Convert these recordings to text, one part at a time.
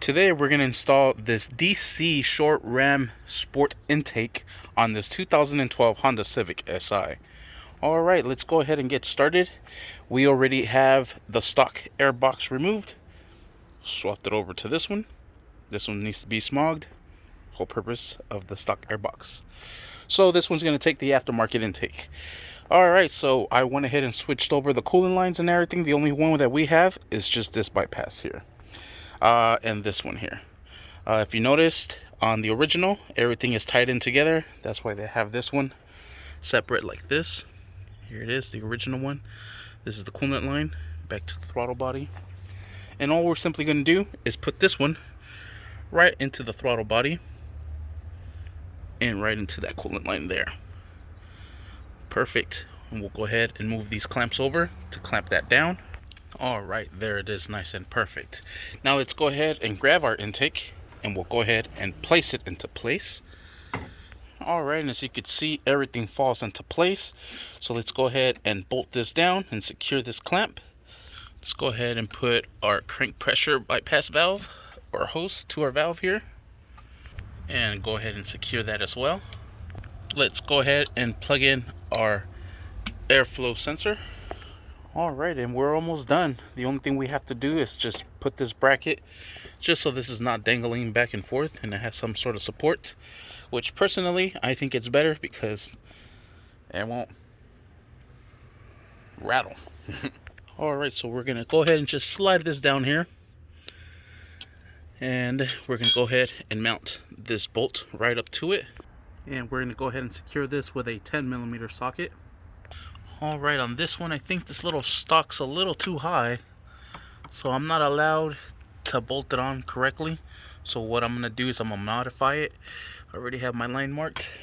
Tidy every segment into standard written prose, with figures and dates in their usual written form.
Today we're going to install this DC short ram sport intake on this 2012 Honda Civic Si. Alright, let's go ahead and get started. We already have the stock air box removed. Swapped it over to this one. This one needs to be smogged. Whole purpose of the stock air box. So this one's going to take the aftermarket intake. Alright, so I went ahead and switched over the coolant lines and everything. The only one that we have is just this bypass here. And this one here. If you noticed on the original, everything is tied in together. That's why they have this one separate like this. Here it is, the original one. This is the coolant line, back to the throttle body. And all we're simply going to do is put this one right into the throttle body and right into that coolant line there. Perfect. And we'll go ahead and move these clamps over to clamp that down. Alright, there it is, nice and perfect. Now let's go ahead and grab our intake and we'll go ahead and place it into place. Alright, and as you can see, everything falls into place. So let's go ahead and bolt this down and secure this clamp. Let's go ahead and put our crank pressure bypass valve or hose to our valve here. And go ahead and secure that as well. Let's go ahead and plug in our airflow sensor. Alright, and we're almost done. The only thing we have to do is just put this bracket just so this is not dangling back and forth and it has some sort of support, which personally I think it's better because it won't rattle. Alright, so we're gonna go ahead and just slide this down here, and we're gonna go ahead and mount this bolt right up to it, and we're gonna go ahead and secure this with a 10mm socket. Alright, on this one I think this little stock's a little too high, so I'm not allowed to bolt it on correctly. So what I'm going to do is I'm going to modify it. I already have my line marked.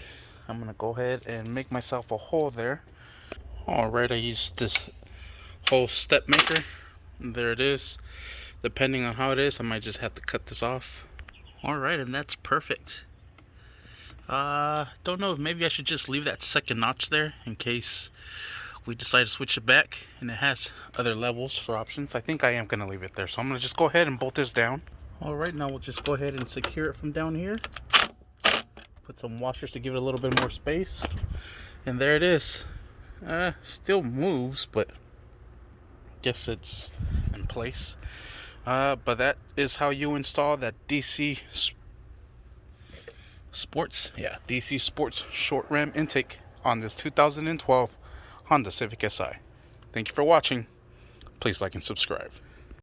I'm going to go ahead and make myself a hole there. Alright, I used this hole step maker. There it is. Depending on how it is, I might just have to cut this off. Alright, and that's perfect. Don't know if maybe I should just leave that second notch there in case we decide to switch it back and it has other levels for options. I think I am going to leave it there, so I'm going to just go ahead and bolt this down. Alright, now we'll just go ahead and secure it from down here. Put some washers to give it a little bit more space. And there it is. Still moves, but guess it's in place. But that is how you install that DC Sports short ram intake on this 2012 Honda Civic Si. Thank you for watching. Please like and subscribe.